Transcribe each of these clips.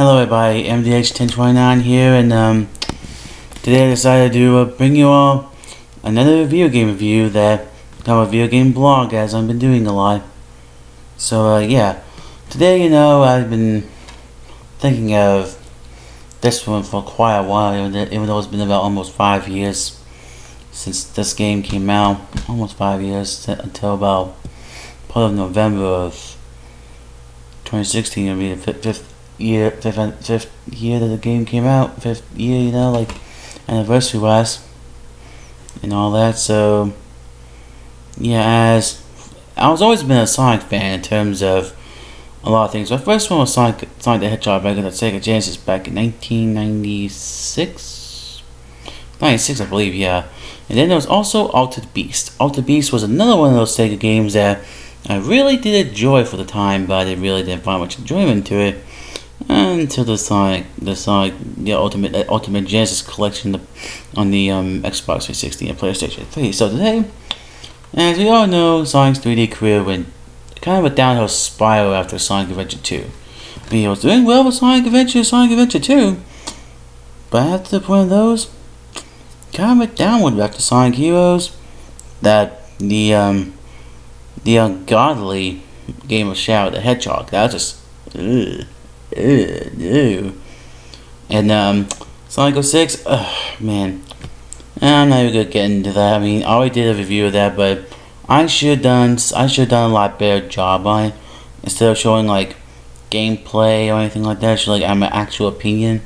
Hello everybody, MDH1029 here, and today I decided to bring you all another video game review that kind of a video game blog, as I've been doing a lot. So yeah, today I've been thinking of this one for quite a while, even though it's been about almost 5 years since this game came out. Almost 5 years until about part of November of 2016. It'll be the fifth year that the game came out, fifth year, like anniversary wise and all that. So yeah, as I was always been a Sonic fan in terms of a lot of things. My first one was Sonic the Hedgehog back in the Sega Genesis back in 1996, I believe, yeah. And then there was also Altered Beast. Altered Beast was another one of those Sega games that I really did enjoy for the time, but I really didn't find much enjoyment to it until the Ultimate Genesis collection on the Xbox 360 and PlayStation 3. So today, as we all know, Sonic's 3D career went kind of a downhill spiral after Sonic Adventure 2. I mean, he was doing well with Sonic Adventure 2, but after the point of those, kind of went downward after Sonic Heroes. That the ungodly game of Shadow the Hedgehog, that was just no. And Sonic 06, man, I'm not even gonna get into that. I mean, I already did a review of that, but I should have done a lot better job on it. Instead of showing like gameplay or anything like that, show like my actual opinion.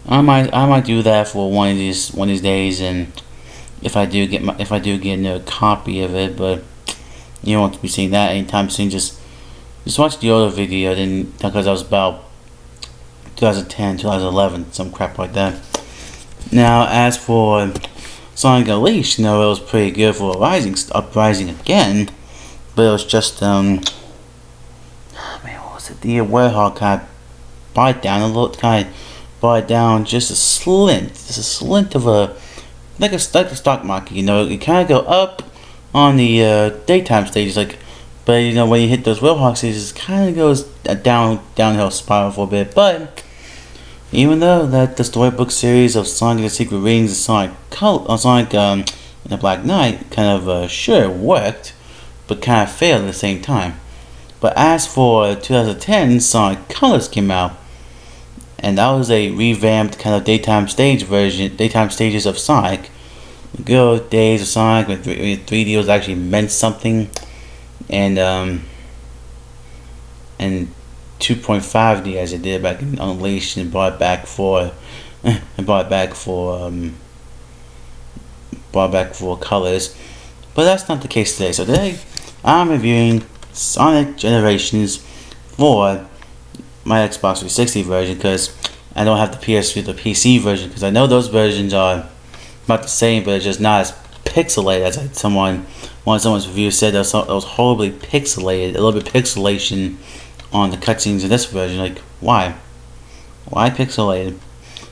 I might do that for one of these days, and if I do get a copy of it, but you don't want to be seeing that anytime soon. Just watch the other video, then, because I was about 2010, 2011, some crap like that. Now, as for Sonic Unleashed, it was pretty good for Uprising again, but it was just what was it? The Warthog kind of brought it down a little, just a slint of a like a stock market. You kind of go up on the daytime stages, but when you hit those Warthog stages, it kind of goes downhill spiral for a bit. But even though that the storybook series of Sonic and the Secret Rings and Sonic and the Black Knight kind of sure worked, but kind of failed at the same time. But as for 2010, Sonic Colors came out, and that was a revamped kind of daytime stages of Sonic. The good old days of Sonic when 3D was actually meant something, and 2.5D as it did back in Unleashed, and brought it back for Colors. But that's not the case today. So today I'm reviewing Sonic Generations for my Xbox 360 version, because I don't have the PC version, because I know those versions are about the same, but it's just not as pixelated as someone's review said. It was horribly pixelated, a little bit pixelation on the cutscenes in this version. Like, why pixelated?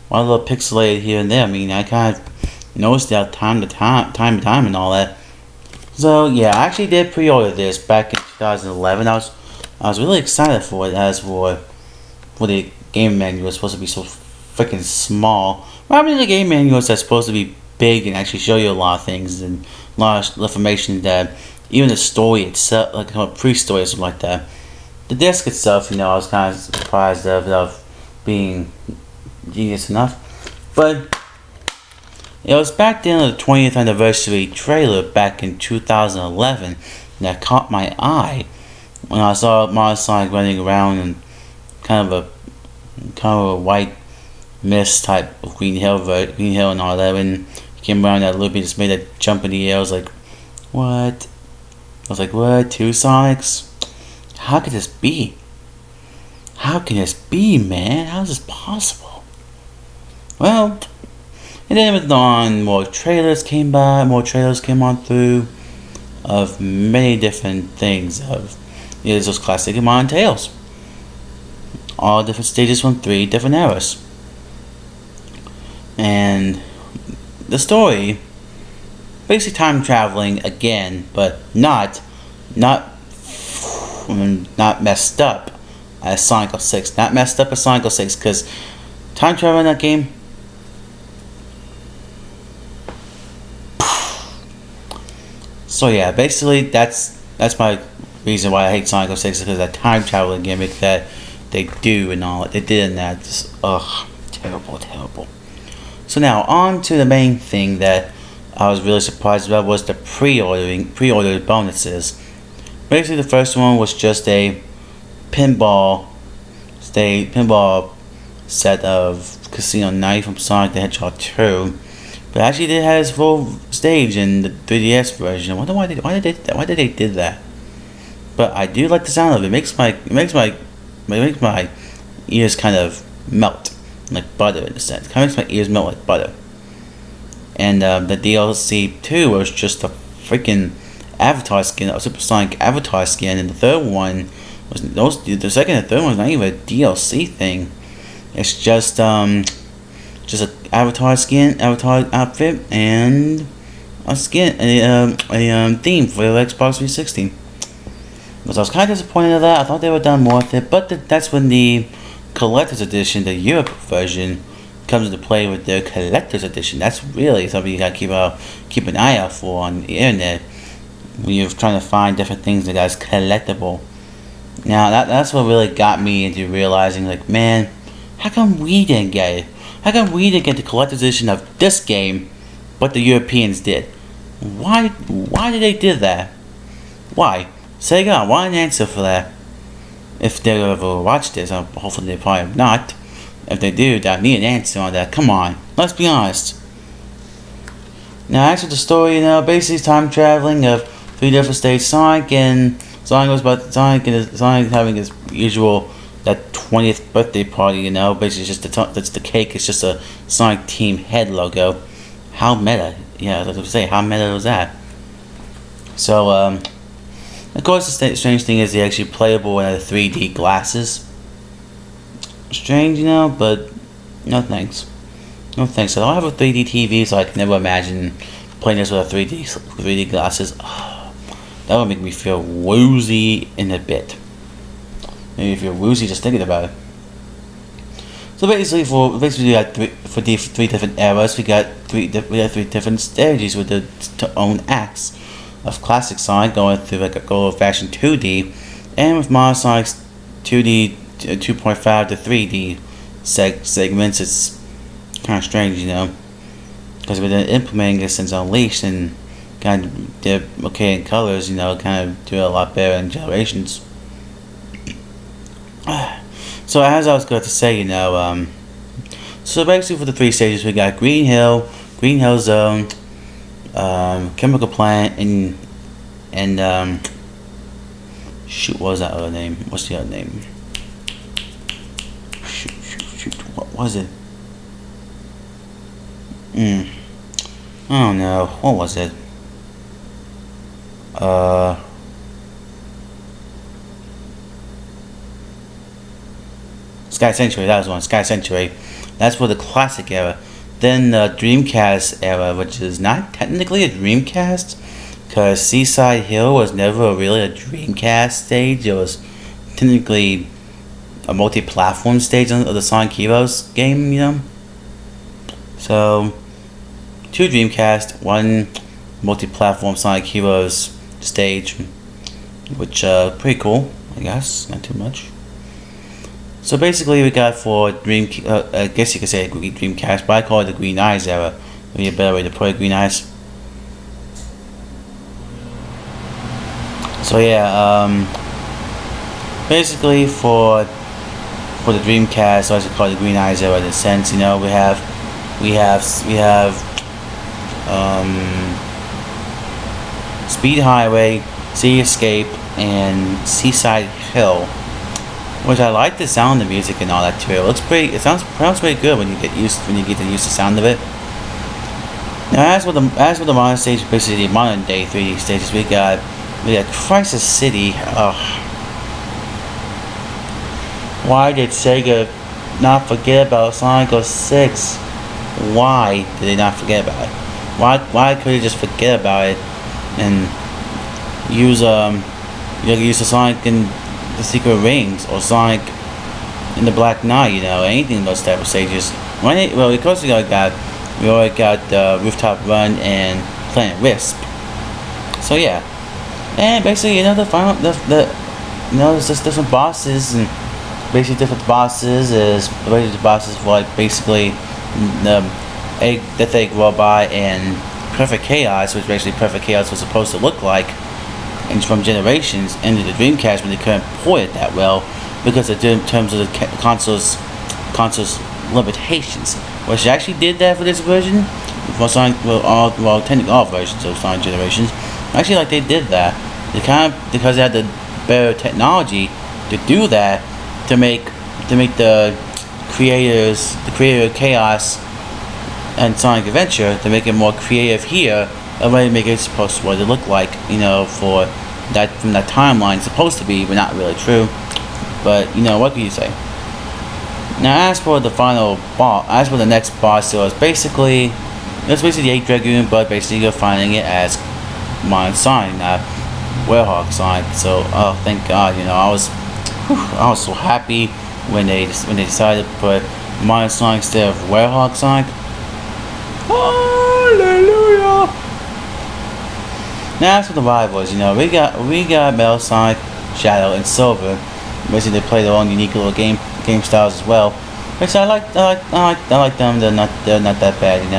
Why a little pixelated here and there? I mean, I kind of noticed that time to time and all that. So yeah, I actually did pre-order this back in 2011. I was really excited for it, as for the game manual was supposed to be so freaking small. Probably the game manual is supposed to be big and actually show you a lot of things and a lot of information, that even the story itself, like a pre-story or something like that. The disc itself, I was kind of surprised of being genius enough. But it was back then the 20th anniversary trailer back in 2011 that caught my eye when I saw Mario Sonic running around in kind of a white mist type of Green Hill and all that. When he came around that loop, he just made that jump in the air. I was like, what? What? 2 Sonics? How could this be? How can this be, man? How is this possible? Well, and then with on, more trailers came on through of many different things. There's those classic Mon Tales. All different stages from 3 different eras. And the story, basically time traveling again, but not messed up as Sonic 06. Not messed up as Sonic 06, because time travel in that game. So yeah, basically that's my reason why I hate Sonic 06, because that time traveling gimmick that they do and all they did in that. Just, terrible. So now on to the main thing that I was really surprised about was the pre-ordered bonuses. Basically, the first one was just a pinball set of Casino Night from Sonic the Hedgehog 2. But actually, it has full stage in the 3DS version. I wonder why did they did that. But I do like the sound of it. It makes my ears kind of melt like butter in a sense. It kind of makes my ears melt like butter. And the DLC 2 was just a freaking avatar skin, a Super Sonic avatar skin, and the third one the second and third one was not even a DLC thing. It's just an avatar skin, avatar outfit, and a skin, a theme for the Xbox 360. Because I was kind of disappointed at that. I thought they would have done more with it, but that's when the collector's edition, the Europe version, comes into play with the collector's edition. That's really something you gotta keep an eye out for on the internet when you're trying to find different things that is collectible. Now that's what really got me into realizing, like, man, how come we didn't get it? How come we didn't get the collector's edition of this game, but the Europeans did? Why did they do that? Why? Sega, I want an answer for that. If they ever watch this, hopefully they probably not. If they do, I need an answer on that. Come on, let's be honest. Now, as for the story, basically time traveling of 3 different states. Sonic having his usual that 20th birthday party. Basically that's the cake. It's just a Sonic Team head logo. How meta? Yeah, I was gonna say, how meta was that? So of course, the strange thing is they're actually playable in 3D glasses. Strange, but no thanks. No thanks. I don't have a 3D TV, so I can never imagine playing this with a 3D glasses. Oh, that would make me feel woozy in a bit. Maybe if you're woozy just thinking about it. So basically, we got three different eras. We got three different stages with their own acts of classic Sonic going through like a old-fashioned 2D, and with Modern Sonic's 2D 2.5 to 3D segments. It's kind of strange, because we've been implementing it since Unleashed and kind of did okay in colors, kind of do a lot better in Generations. So as I was going to say, so basically for the 3 stages we got Green Hill Zone, Chemical Plant, and shoot, what was that other name? What's the other name? Shoot, what was it? I don't know. What was it? Sky Sanctuary, that was one. Sky Sanctuary. That's for the classic era. Then the Dreamcast era, which is not technically a Dreamcast, because Seaside Hill was never really a Dreamcast stage. It was technically a multi-platform stage of the Sonic Heroes game, So, 2 Dreamcast, 1 multi-platform Sonic Heroes stage, which pretty cool, I guess, not too much. So basically, we got for I guess you could say Dreamcast, but I call it the Green Eyes era. Maybe a better way to put it, Green Eyes. So yeah, basically for the Dreamcast, I should call it the Green Eyes era in a sense. We have Speed Highway, Sea Escape, and Seaside Hill. Which I like the sound of the music and all that too. It sounds pretty good when you get used to the sound of it. Now as for the modern stage, basically the modern day 3D stages, we got Crisis City. Why did Sega not forget about Sonic 06? Why did they not forget about it? Why could they just forget about it and use the Sonic and the Secret Rings, or Sonic in the Black Knight, anything in those type of stages. Because we already got Rooftop Run and Planet Wisp. So yeah, and basically the final there's just different bosses, and basically different bosses is basically the bosses for like basically the Death Egg Robot and Perfect Chaos, which basically Perfect Chaos was supposed to look like, and from Generations into the Dreamcast when they couldn't port it that well because of in terms of the console's limitations. Which they actually did that for this version. For Sonic, technically all versions of Sonic Generations. Actually, like they did that. They because they had the better technology to do that to make the creator of Chaos and Sonic Adventure to make it more creative here, and really make it supposed to what it looked like, for that from that timeline. It's supposed to be, but not really true. But what can you say? Now, as for the final boss, as for the next boss, it's basically the 8 Dragoon, but basically you're finding it as Modern Sonic, not Werehog Sonic. So, oh, thank God, I was so happy when they decided to put Modern Sonic instead of Werehog Sonic. Hallelujah! Now, as for the rivals, we got Metal Sonic, Shadow, and Silver. Basically, they play their own unique little game styles as well. Which I like them. They're not that bad, and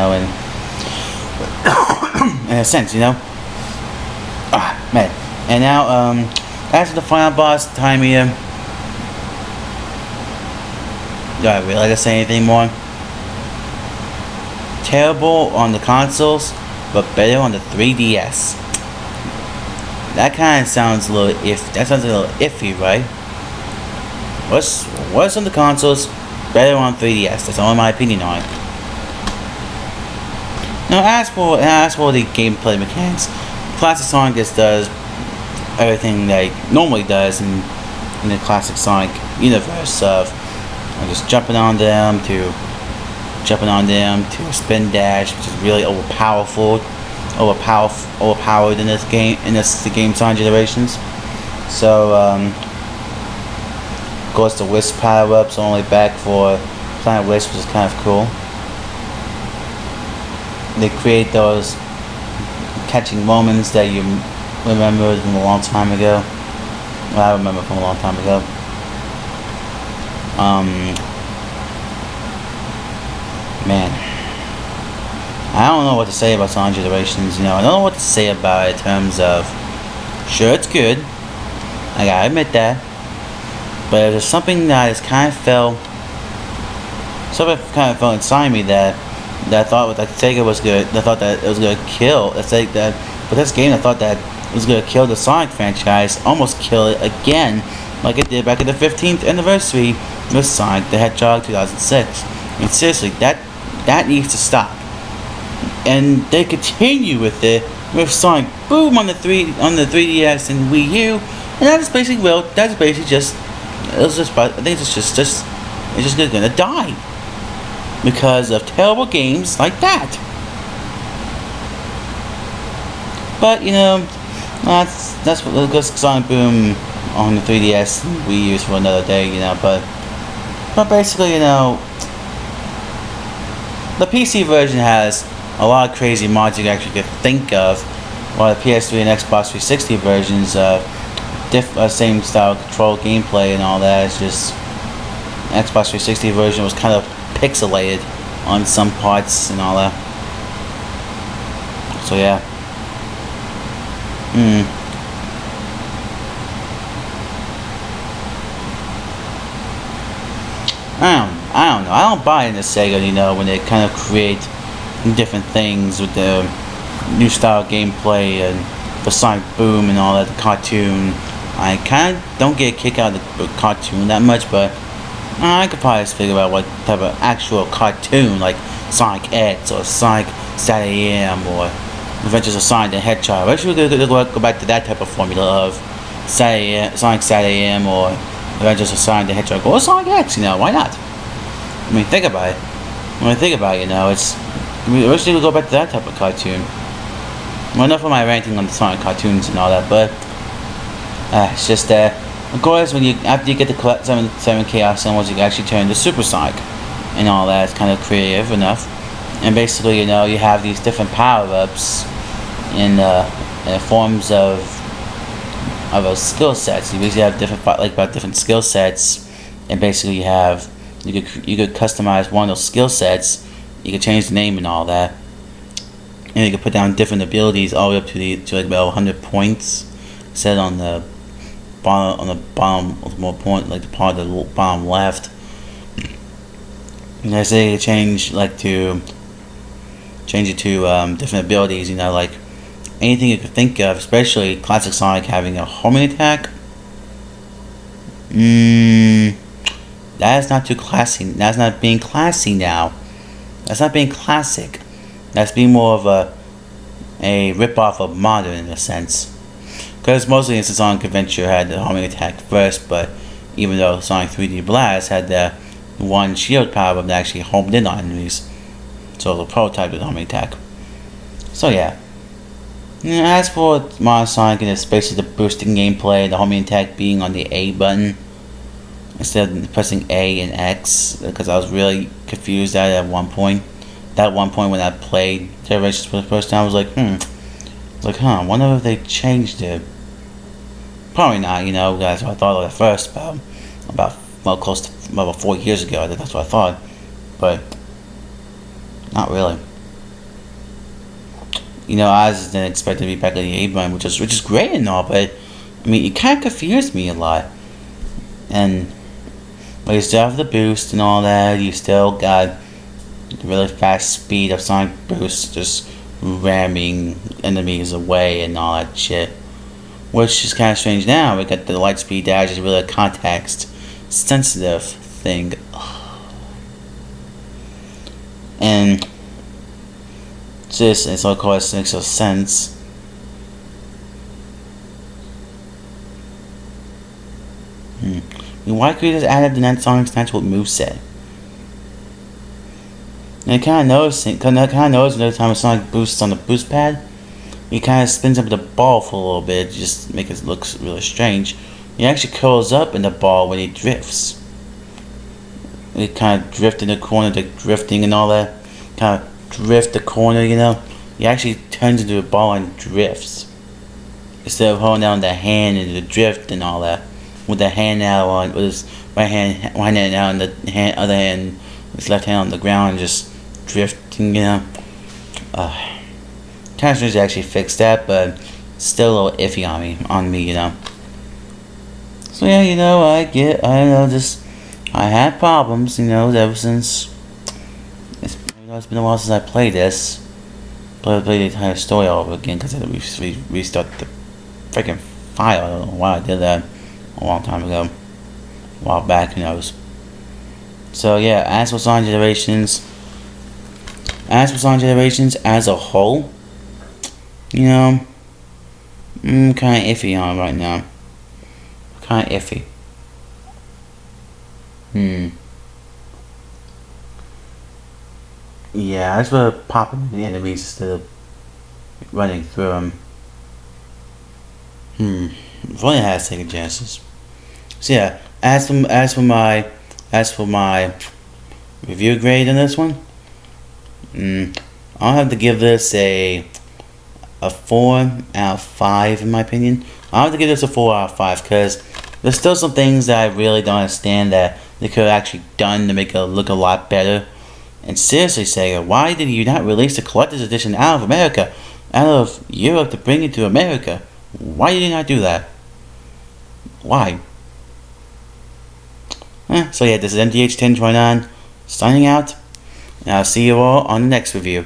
in a sense, man. And now, as for the final boss, time here. Do I really like to say anything more? Terrible on the consoles, but better on the 3DS. That kind of sounds a little iffy, right? What's on the consoles, better on 3DS. That's only my opinion on it. Now, as for the gameplay mechanics, Classic Sonic just does everything that it normally does in the Classic Sonic universe of just jumping on them to a spin dash, which is really overpowered in this game, the game Sonic Generations. So, of course, the Wisp power-ups are only back for Planet Wisp, which is kind of cool. They create those catching moments that you remember from a long time ago. Well, I remember from a long time ago. Man, I don't know what to say about Sonic Generations. I don't know what to say about it in terms of, sure, it's good. I gotta admit that. But there's something that has kind of felt inside me that I thought that Sega was good. I thought that it was gonna kill. But this game, I thought that it was gonna kill the Sonic franchise, almost kill it again, like it did back at the 15th anniversary with Sonic the Hedgehog 2006. And seriously, that needs to stop. And they continue with it with Sonic Boom on the 3DS and Wii U, and that's basically just. I think it's just gonna die because of terrible games like that. But that's what goes Sonic Boom on the 3DS and Wii U for another day. But basically, the PC version has a lot of crazy mods you actually could think of, while the PS3 and Xbox 360 versions same style control gameplay and all that. It's just Xbox 360 version was kind of pixelated on some parts and all that. So yeah. I don't know. I don't buy into Sega, when they kind of create different things with the new style gameplay and the Sonic Boom and all that, the cartoon. I kind of don't get a kick out of the cartoon that much, but I could probably figure out what type of actual cartoon, like Sonic X or Sonic Saturday AM or Adventures of Sonic the Hedgehog. I should go back to that type of formula of Sonic Saturday AM or Adventures of Sonic the Hedgehog or Sonic X. Why not? I mean, think about it. It's. I wish they would go back to that type of cartoon. Well, enough of my ranting on the Sonic cartoons and all that, but it's just that Of course, after you get the collect seven Chaos Symbols, you can actually turn into Super Sonic, and all that. It's kind of creative enough. And basically, you have these different power-ups in the forms of those skill sets. You basically have different skill sets, and basically you could customize one of those skill sets. You could change the name and all that, and you could put down different abilities all the way up to like about 100 points, set on the bottom more point, like the part of the bottom left. And I say you change it to different abilities. Like anything you could think of, especially Classic Sonic having a homing attack. That is not too classy. That's not being classy now. That's not being classic. That's being more of a rip-off of modern in a sense. Because mostly Instant Sonic Adventure had the homing attack first, but even though Sonic 3D Blast had the one shield power that actually homed in on enemies, so the prototype of the homing attack. So yeah. As for Modern Sonic, it's basically the boosting gameplay, the homing attack being on the A button instead of pressing A and X, because I was really confused at one point. That one point when I played Generations for the first time, I was like, I wonder if they changed it. Probably not, that's what I thought at first, close to about 4 years ago. That's what I thought, but not really. I just didn't expect to be back at the A button, which is great and all, but I mean, it kind of confused me a lot. But you still have the boost and all that. You still got the really fast speed of Sonic Boost, just ramming enemies away and all that shit. Which is kind of strange now. We got the light speed dash is really a context sensitive thing. And so of course it makes no sense. I mean, why could you just add the Sonic's natural moveset? And I kind of noticed another time when Sonic boosts on the boost pad, he kind of spins up the ball for a little bit, just make it look really strange. He actually curls up in the ball when he drifts. He kind of drift in the corner, like drifting and all that. Kind of drift the corner, He actually turns into a ball and drifts. Instead of holding down the hand and the drift and all that. With the hand out on, with his right hand out and the other hand, his left hand on the ground, just drifting, Kind of strange to actually fix that, but still a little iffy on me, So yeah, I had problems, ever since. It's been a while since I played this. Played the entire story all over again because I had to restart the freaking file. I don't know why I did that a long time ago. A while back, who knows. So yeah, as for Sonic Generations as a whole, I'm kind of iffy on it right now. Kind of iffy. Yeah, I just want to pop into the enemies instead of running through them. If only I had second chances. So yeah, as for my review grade on this one, I'll have to give this a 4 out of 5 in my opinion. I'll have to give this a 4 out of 5 because there's still some things that I really don't understand that they could have actually done to make it look a lot better. And seriously, Sega, why did you not release the collector's edition out of America, out of Europe to bring it to America? Why did you not do that? Why? So yeah, this is MDH1029 signing out, and I'll see you all on the next review.